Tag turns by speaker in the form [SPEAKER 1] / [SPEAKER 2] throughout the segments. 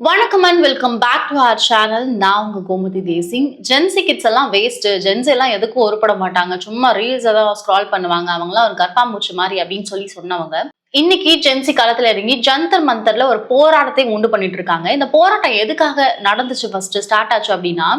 [SPEAKER 1] வணக்கம் and welcome back to our channel. நான் உங்க கோமதி தேசிங். ஜென்சி கிட்ஸ் எல்லாம் வேஸ்ட், ஜென்சி எல்லாம் எதுக்கும் உருப்பட மாட்டாங்க, சும்மா ரீல்ஸ் ஏதாவது ஸ்க்ரால் பண்ணுவாங்க, அவங்களாம் ஒரு கர்ப்பாம்பூச்சி மாதிரி அப்படின்னு சொன்னவங்க இன்னைக்கு ஜென்சி காலத்துல இறங்கி ஜந்தர் மந்தர்ல ஒரு போராட்டத்தை உண்டு பண்ணிட்டு இருக்காங்க. இந்த போராட்டம் எதுக்காக நடந்துச்சு, ஃபர்ஸ்ட் ஸ்டார்ட் ஆச்சு அப்படின்னா,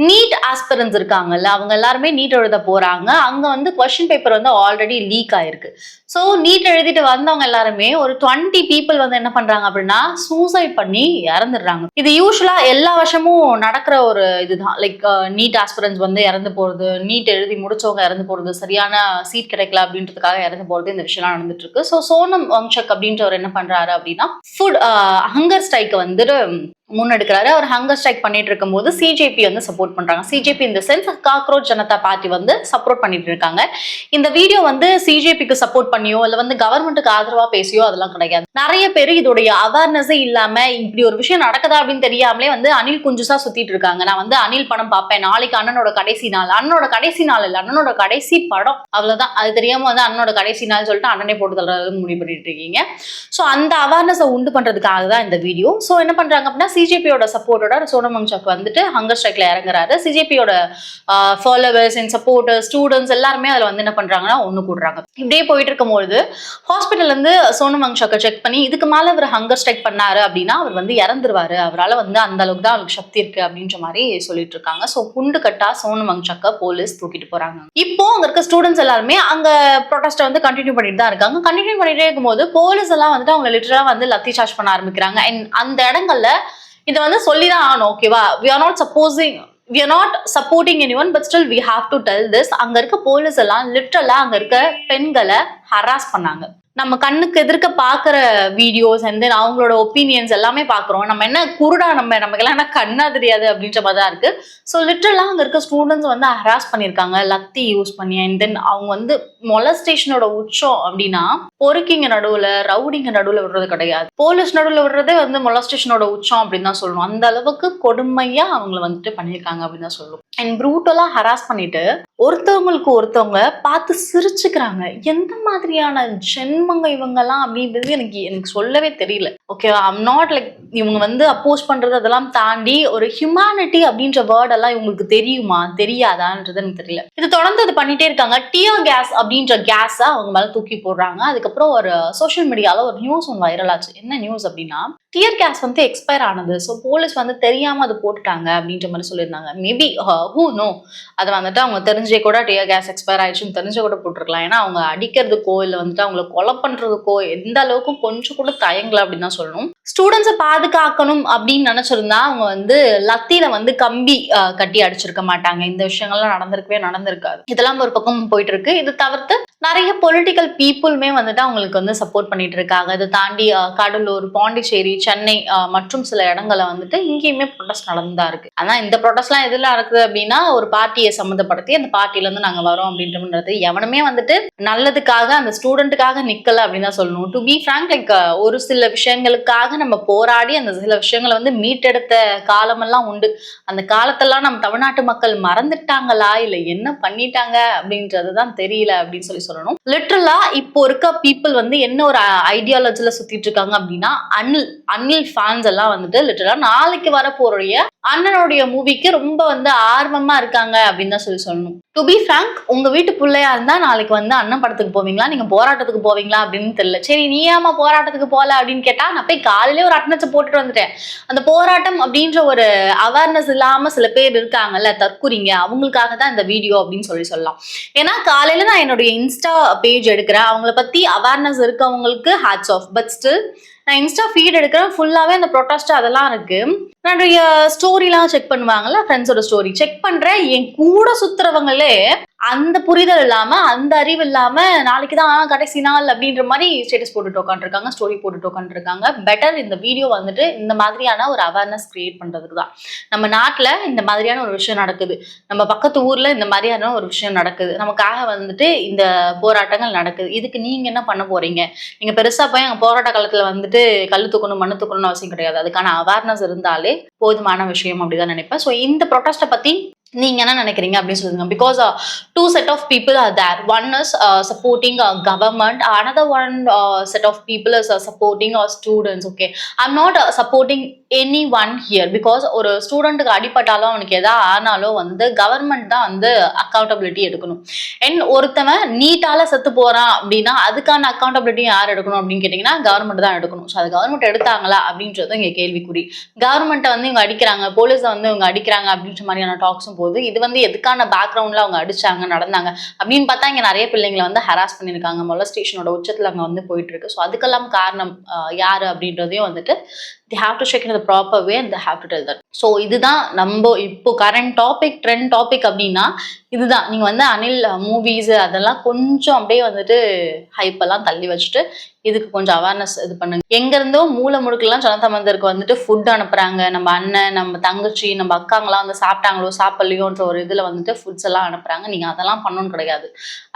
[SPEAKER 1] நீட் ஆஸ்பிரன்ஸ் இருக்காங்கல்ல, அவங்க எல்லாருமே நீட் எழுத போறாங்க. அங்க வந்து கொஸ்டின் பேப்பர் வந்து ஆல்ரெடி லீக் ஆயிருக்கு. ஸோ நீட் எழுதிட்டு வந்தவங்க எல்லாருமே ஒரு 20 பீப்புள் வந்து என்ன பண்றாங்க அப்படின்னா சூசைட் பண்ணி இறந்துடுறாங்க. இது யூஸ்வலா எல்லா வருஷமும் நடக்கிற ஒரு இதுதான். லைக் நீட் ஆஸ்பிரன்ஸ் வந்து இறந்து போறது, நீட் எழுதி முடிச்சவங்க இறந்து போறது, சரியான சீட் கிடைக்கல அப்படின்றதுக்காக இறந்து போறது, இந்த விஷயம்லாம் நடந்துட்டு இருக்கு. ஸோ சோனம் வங்சக் அப்படின்றவர் என்ன பண்றாரு அப்படின்னா ஃபுட் ஹங்கர் ஸ்ட்ரைக் வந்துட்டு முன்னெடுக்கிறாரு. அவர் ஹங்கர் ஸ்ட்ரைக் பண்ணிட்டு இருக்கும் போது சிஜேபி வந்து சப்போர்ட் பண்றாங்க. சிஜேபி இந்த சென்ஸ் காக்ரோச் ஜனதா பார்ட்டி வந்து சப்போர்ட் பண்ணிட்டு இருக்காங்க. இந்த வீடியோ வந்து சிஜேபிக்கு சப்போர்ட் பண்ணியோ இல்ல வந்து கவர்மெண்ட்டுக்கு ஆதரவா பேசியோ அதெல்லாம் கிடையாது. நிறைய பேர் இதோடைய அவேர்னஸே இல்லாம இப்படி ஒரு விஷயம் நடக்குதா அப்படின்னு தெரியாமலே வந்து அனில் குஞ்சுசா சுத்திட்டு இருக்காங்க. நான் வந்து அனில் படம் பார்ப்பேன், நாளைக்கு அண்ணனோட கடைசி நாள், அண்ணனோட கடைசி நாள் இல்ல, அண்ணனோட கடைசி படம், அவ்வளவுதான். அது தெரியாம வந்து அண்ணனோட கடைசி நாள் சொல்லிட்டு அண்ணனே போட்டு தள்ளுறது முடிவு பண்ணிட்டு இருக்கீங்க. ஸோ அந்த அவேர்னஸை உண்டு பண்றதுக்காக தான் இந்த வீடியோ. ஸோ என்ன பண்றாங்க அப்படின்னா, சிஜேபியோட சப்போர்ட்டோட சோனம் வங்சக் வந்துட்டு ஹங்கர் ஸ்ட்ரைக்ல இறங்குறாரு. சிஜேபியோட ஃபாலோவர்ஸ் அண்ட் சப்போர்ட்டர் ஸ்டூடெண்ட்ஸ் எல்லாருமே அதுல வந்து என்ன பண்றாங்கன்னா ஒண்ணு கூடுறாங்க. இப்படியே போயிட்டு இருக்கும்போது ஹாஸ்பிட்டல் இருந்து சோனம் வங்சக்கை செக் பண்ணி இதுக்கு மேல அவர் ஹங்கர் ஸ்ட்ரைக் பண்ணாரு அப்படின்னா அவர் வந்து இறந்துருவாரு, அவரால் வந்து அந்த அளவுக்கு தான் அவருக்கு சக்தி இருக்கு அப்படின்ற மாதிரி சொல்லிட்டு இருக்காங்க. ஸோ குண்டு கட்டா சோனம் வங்சக்கை போலீஸ் தூக்கிட்டு போறாங்க. இப்போ அங்க இருக்க ஸ்டூடெண்ட்ஸ் எல்லாருமே அங்க ப்ரொடெஸ்ட் வந்து கண்டினியூ பண்ணிட்டு தான் இருக்காங்க. கண்டினியூ பண்ணிட்டே இருக்கும்போது போலீஸ் எல்லாம் வந்துட்டு அவங்க லிட்டரலா வந்து லத்தி சார்ஜ் பண்ண ஆரம்பிக்கிறாங்க. அண்ட் அந்த இடங்கள்ல இதை வந்து சொல்லிதான் ஆகணும், ஓகேவா? we are not supporting anyone but still we have to tell this. அங்க இருக்க போலீஸ் எல்லாம் லிட்டரலா அங்க இருக்க பெண்களை ஹராஸ் பண்ணாங்க. நம்ம கண்ணுக்கு எதிர்க்க பாக்குற வீடியோஸ் வந்து அவங்களோட ஒப்பீனியன்ஸ் எல்லாமே பாக்குறோம். நம்ம என்ன குருடா, நமக்கெல்லாம் என்ன கண்ணா தெரியாது அப்படின்ற மாதிரி தான் இருக்கு. ஸோ லிட்டரலா அங்க இருக்க ஸ்டூடெண்ட்ஸ் வந்து ஹராஸ் பண்ணியிருக்காங்க லத்தி யூஸ் பண்ணி. அண்ட் தென் அவங்க வந்து மொலஸ்டேஷனோட உச்சம் அப்படின்னா பொறுக்கிங்க நடுவுல ரவுடிங்க நடுவுல விடுறது கிடையாது, போலீஸ் நடுவுல விடுறதே வந்து மொலஸ்டேஷனோட உச்சம் அப்படின்னு தான் சொல்லணும். அந்த அளவுக்கு கொடுமையா அவங்களை வந்துட்டு பண்ணியிருக்காங்க அப்படின்னு தான் சொல்லணும். அண்ட் ப்ரூட்டலா ஹராஸ் பண்ணிட்டு ஒருத்தவங்களுக்கு ஒருத்தவங்க பார்த்து சிரிச்சுக்கிறாங்க. எந்த மாதிரியான ஜென்மங்க இவங்கெல்லாம் அப்படின்றது எனக்கு சொல்லவே தெரியல, ஓகேவா? ஐம் நாட் லைக் இவங்க வந்து அப்போஸ் பண்றது அதெல்லாம் தாண்டி ஒரு ஹியூமானிட்டி அப்படின்ற வேர்ட் எல்லாம் இவங்களுக்கு தெரியுமா தெரியாதான்றது எனக்கு தெரியல. இது தொடர்ந்து அது பண்ணிட்டே இருக்காங்க. டியர் கேஸ் அப்படின்ற கேஸை அவங்க மேல தூக்கி போடுறாங்க. அதுக்கப்புறம் ஒரு சோஷியல் மீடியால ஒரு நியூஸ் ஒன்று வைரல் ஆச்சு. என்ன நியூஸ் அப்படின்னா, டியர் கேஸ் வந்து எக்ஸ்பயர் ஆனது, ஸோ போலீஸ் வந்து தெரியாம அது போட்டுட்டாங்க அப்படின்ற மாதிரி சொல்லியிருந்தாங்க. மேபி ஹூ நோ, அதை வந்துட்டு அவங்க தெரிஞ்சே கூட டியர் கேஸ் எக்ஸ்பயர் ஆயிடுச்சுன்னு தெரிஞ்ச கூட போட்டிருக்கலாம். ஏன்னா அவங்க அடிக்கிறதுக்கோ இல்லை வந்துட்டு அவங்களை கொலை பண்றதுக்கோ எந்த அளவுக்கும் கொஞ்சம் கூட தயங்கல அப்படின்னு தான் சொல்லணும். ஸ்டூடெண்ட்ஸை பாதுகாக்கணும் அப்படின்னு நினைச்சிருந்தா அவங்க வந்து லத்தியில வந்து கம்பி கட்டி அடிச்சிருக்க மாட்டாங்க. இந்த விஷயங்கள்லாம் நடந்திருக்காது. இதெல்லாம் ஒரு பக்கம் போயிட்டு இருக்கு. இது தவிர்த்து நிறைய பொலிட்டிக்கல் பீப்புளுமே வந்துட்டு அவங்களுக்கு வந்து சப்போர்ட் பண்ணிட்டு இருக்காங்க. இதை தாண்டி கடலூர், பாண்டிச்சேரி, சென்னை மற்றும் சில இடங்களை வந்துட்டு இங்கேயுமே ப்ரொடெஸ்ட் நடந்துதான் இருக்கு. ஆனா இந்த ப்ரொடெஸ்ட்லாம் எதுல நடக்குது அப்படின்னா, ஒரு பார்ட்டியை சம்மந்தப்படுத்தி அந்த பார்ட்டில இருந்து நாங்க வரோம் அப்படின்றது எவனுமே வந்துட்டு நல்லதுக்காக அந்த ஸ்டூடெண்ட்டுக்காக நிக்கல அப்படின்னு தான் சொல்லணும். டு பி ஃப்ராங்க், லைக் ஒரு சில விஷயங்களுக்காக நம்ம போராடி அந்த சில விஷயங்களை வந்து மீட்டெடுத்த காலமெல்லாம் உண்டு. அந்த காலத்தெல்லாம் நம்ம தமிழ்நாட்டு மக்கள் மறந்துட்டாங்களா இல்ல என்ன பண்ணிட்டாங்க அப்படின்றதுதான் தெரியல அப்படின்னு சொல்லணும். லிட்டரலா இப்போ இருக்க பீப்புள் வந்து என்ன ஒரு ஐடியாலஜில சுத்திட்டு இருக்காங்க அப்படின்னா, அனில் ஃபேன்ஸ் எல்லாம் வந்துட்டு லிட்டரலா நாளைக்கு வர போறோடைய அண்ணனுடைய மூவிக்கு ரொம்ப வந்து ஆர்வமா இருக்காங்க அப்படின்னு தான் சொல்லணும். டு பி ஃப்ராங்க், உங்க வீட்டு பிள்ளையா இருந்தா நாளைக்கு வந்து அண்ணன் படத்துக்கு போவீங்களா, நீங்க போராட்டத்துக்கு போவீங்களா அப்படின்னு தெரியல. சரி, நீ ஏமா போராட்டத்துக்கு போல அப்படின்னு கேட்டா, நான் போய் காலையிலே ஒரு அட்டனன்ஸை போட்டுட்டு வந்துட்டேன். அந்த போராட்டம் அப்படின்ற ஒரு அவேர்னஸ் இல்லாம சில பேர் இருக்காங்கல்ல தற்குறிங்க, அவங்களுக்காக தான் இந்த வீடியோ அப்படின்னு சொல்லலாம். ஏன்னா காலையில நான் என்னுடைய இன்ஸ்டா பேஜ் எடுக்கிறேன், அவங்கள பத்தி அவேர்னஸ் இருக்கவங்களுக்கு ஹேட்ஸ் ஆஃப். பட் ஸ்டில் நான் இன்ஸ்டா ஃபீட் எடுக்கிறேன், ஃபுல்லாவே அந்த ப்ரொட்டஸ்ட் அதெல்லாம் இருக்கு. என்னுடைய ஸ்டோரிலாம் செக் பண்ணுவாங்கல்ல, ஃப்ரெண்ட்ஸோட ஸ்டோரி செக் பண்றேன். என் கூட சுத்துறவங்களே அந்த புரிதல் இல்லாம அந்த அறிவு இல்லாம நாளைக்குதான் கடைசி நாள் அப்படின்ற மாதிரி ஸ்டேட்டஸ் போட்டுட்டு உட்காந்துருக்காங்க, ஸ்டோரி போட்டுட்டு உட்காந்துருக்காங்க. பெட்டர் இந்த வீடியோ வந்துட்டு இந்த மாதிரியான ஒரு அவேர்னஸ் கிரியேட் பண்றதுக்கு தான். நம்ம நாட்டுல இந்த மாதிரியான ஒரு விஷயம் நடக்குது, நம்ம பக்கத்து ஊர்ல இந்த மாதிரியான ஒரு விஷயம் நடக்குது, நமக்காக வந்துட்டு இந்த போராட்டங்கள் நடக்குது. இதுக்கு நீங்க என்ன பண்ண போறீங்க? நீங்க பெருசா போய் அங்க போராட்ட காலத்துல வந்துட்டு கல்லு தூக்கணும் மண்ணு தூக்கணும்னு அவசியம் கிடையாது. அதுக்கான அவேர்னஸ் இருந்தாலே போதுமான விஷயம் அப்படிதான் நினைப்பேன். ஸோ இந்த ப்ரொட்டஸ்ட்டை பத்தி நீங்க என்ன நினைக்கிறீங்க அப்படின்னு சொல்லுங்க. Because two set of people are there. One is supporting government, another one set of people is supporting students. Okay, I'm not supporting anyone here because ஒரு ஸ்டூடெண்ட்டுக்கு அடிபட்டாலும் அவனுக்கு எதா ஆனாலும் வந்து கவர்மெண்ட் தான் வந்து அக்கௌண்டபிலிட்டி எடுக்கணும். அண்ட் ஒருத்தவன் நீட்டால செத்து போறான் அப்படின்னா அதுக்கான அக்கௌண்டபிலிட்டி யார் எடுக்கணும் அப்படின்னு கேட்டீங்கன்னா கவர்மெண்ட் தான் எடுக்கணும். ஸோ அது கவர்மெண்ட் எடுத்தாங்களா அப்படின்றது இங்க கேள்விக்குறி. கவர்மெண்ட்டை வந்து இவங்க அடிக்கிறாங்க, போலீஸை வந்து இவங்க அடிக்கிறாங்க அப்படின்ற மாதிரியான டாக்ஸும் போது இது வந்து எதுக்கான பேக்ரவுண்ட்ல அவங்க அடிச்சாங்க நடந்தாங்க அப்படின்னு பார்த்தா இங்க நிறைய பிள்ளைங்களை வந்து ஹராஸ் பண்ணியிருக்காங்க. மொலஸ்டேஷனோட உச்சத்துல அங்க வந்து போயிட்டு இருக்கு. ஸோ அதுக்கெல்லாம் காரணம் யாரு அப்படின்றதையும் வந்துட்டு they have to check in the proper way and they have to tell that. So இதுதான் நம்ம இப்போ கரண்ட் டாபிக் ட்ரெண்ட் டாபிக் அப்படின்னா இதுதான். நீங்க வந்து அனில் மூவிஸ் அதெல்லாம் கொஞ்சம் அப்படியே வந்துட்டு ஹைப் எல்லாம் தள்ளி வச்சுட்டு இதுக்கு கொஞ்சம் அவேர்னஸ் இது பண்ணுங்க. எங்க இருந்தோ மூல முடுக்கெல்லாம் ஜனதா மந்திருக்கு வந்துட்டு ஃபுட் அனுப்புறாங்க. நம்ம அண்ணன், நம்ம தங்கச்சி, நம்ம அக்காங்களாம் வந்து சாப்பிட்டாங்களோ சாப்பிடலையோன்ற ஒரு இதுல வந்துட்டு ஃபுட்ஸ் எல்லாம் அனுப்புறாங்க. நீங்க அதெல்லாம் பண்ணணும் கிடையாது.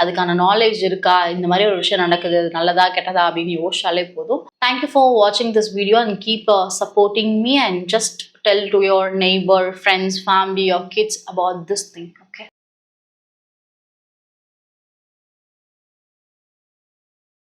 [SPEAKER 1] அதுக்கான நாலேஜ் இருக்கா, இந்த மாதிரி ஒரு விஷயம் நடக்குது, நல்லதா கெட்டதா அப்படின்னு யோசிச்சாலே போதும். தேங்க்யூ ஃபார் வாட்சிங் this video and keep supporting me and just tell to your neighbor, friends, family, or kids about this thing. Okay.